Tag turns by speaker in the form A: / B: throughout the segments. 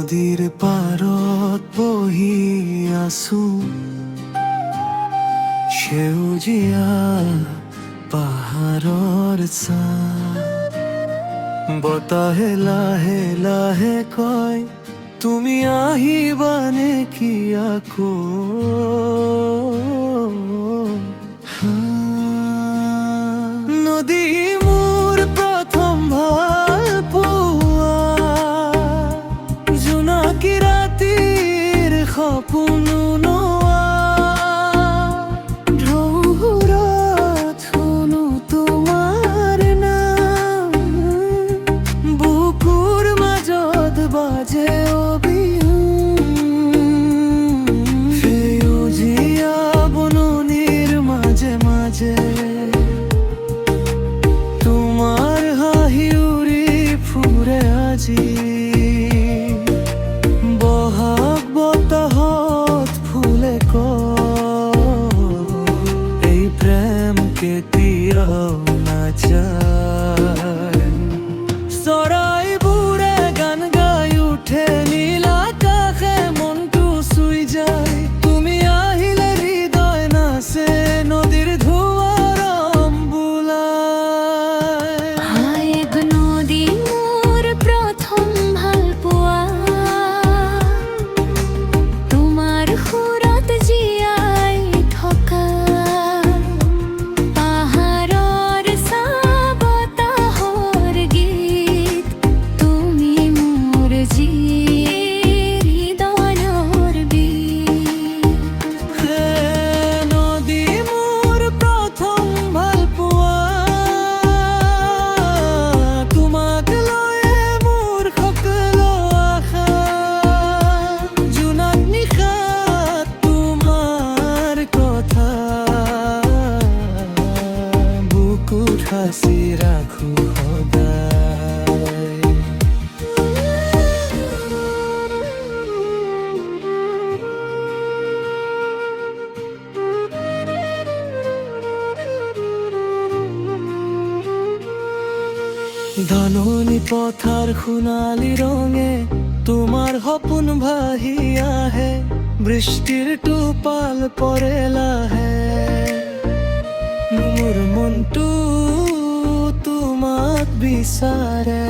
A: নদীৰ পাৰত বহি আছো, সেউজীয়া পাহাৰৰ ছাঁ। বতাহে লাহে লাহে কয়, তুমি আহিবা নেকি আকৌ? নদী মোৰ প্ৰথম ভাল পোৱা, জোনাকী ৰাতিৰ সপোন নোৱা। ঢৌবোৰত শুনো তোমাৰ নাম, বুকুৰ মাজত বাজে অবিহন। সেউজীয়া বননিৰ মাজে মাজে তোমাৰ হাঁহি উৰি ফুৰে আজি। বহাগ বতাহত ফুলে কয়, এই প্ৰেম কেতিয়াও নাযায়। চৰাইবোৰে গান গাই উঠে, নীল আকাশে মনটো চুই যায়। তুমি আহিলে হৃদয় নাচে, নদীৰ ধোঁৱাৰম বোলায়।
B: হায় গো নদী মোৰ প্ৰথম ভাল পোৱা, তোমাৰ সুৰত জীয়াই থকা। পাহাৰৰ ছাঁ বতাহৰ গীত, তুমি মোৰ হৃদয়ৰ বীত।
A: হে নদী মোৰ প্ৰথম ভাল পোৱা, তোমাক লৈয়ে মোৰ সকলো আশা। জোনাক নিশাত তোমাৰ কথা, বুকুত সাঁচি ৰাখো সদায়। ধাননি পথাৰ সোণালী ৰঙে তোমাৰ সপোন ভাহি আহে। বৃষ্টিৰ টোপাল পৰে লাহে, মোৰ মনটো তোমাক বিচাৰে।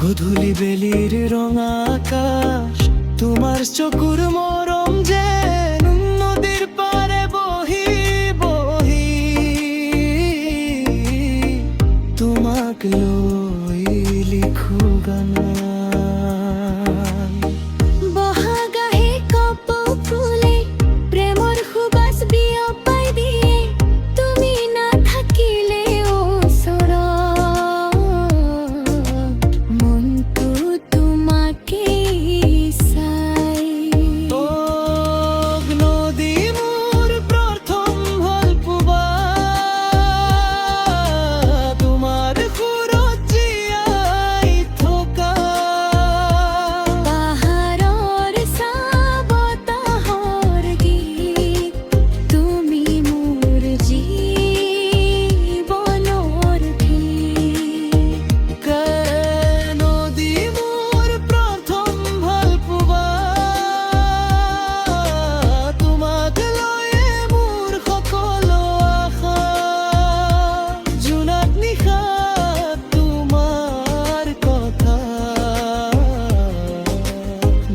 A: গধূলি বেলিৰ ৰঙা আকাশ, তোমাৰ চকুৰ মৰম যেন নদীৰ পাৰে বহি বহি। তোমাক লৈ লিখো গান।
B: বহাগ আহি কপৌ ফুলে, প্ৰেমৰ সুবাস বিয়পাই দিয়ে। তুমি নাথাকিলে ওচৰত, মনটো তোমাকেই চাই।
A: অ' নদী মোৰ প্ৰথম ভাল পোৱা, তোমাৰ সুৰত জীয়াই থকা।
B: পাহাৰৰ ছাঁ বতাহৰ গীত, তুমি মোৰ জীৱনৰ ভিত।
A: নদী মোৰ প্ৰথম ভাল পোৱা, তোমাক লৈয়ে মোৰ সকলো আশা। জোনাক নিশাত তোমাৰ কথা,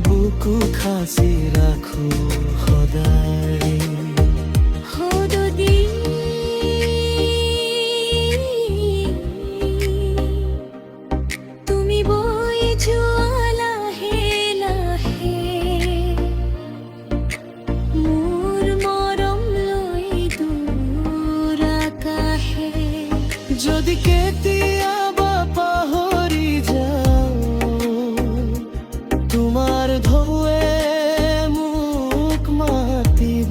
A: বুকুত সাঁচি ৰাখো সদায়।
B: সদুদি তুমি বৈ যোৱা লাহে লাহে, মোৰ মৰম লৈ দূৰ আকাশে।
A: যদি কেতিয়াবা পাহৰি যাওঁ, তোমাৰ ঢৌৱে মোক মাতিব।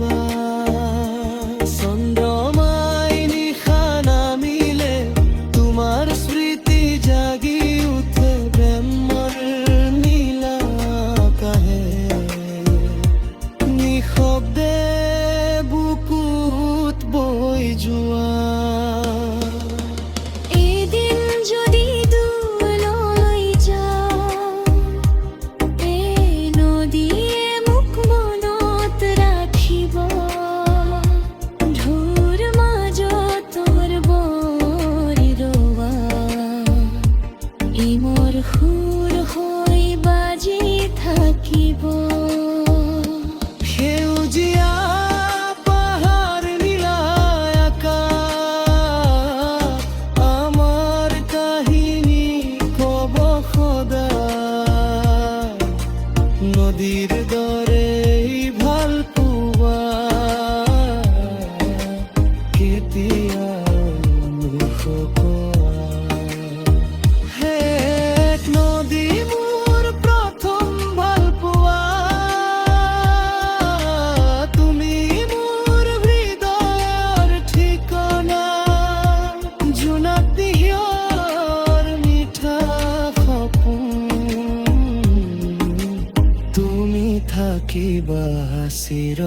A: নদীর দরে ভাল পুয়া কেতিয়া হে নদী মোৰ প্ৰথম ভাল পোৱা তুমি মোৰ হৃদয়ৰ ঠিকনা জোনাক দিয়ৰ মিঠা সপোন তুমি থাকিবা চিৰ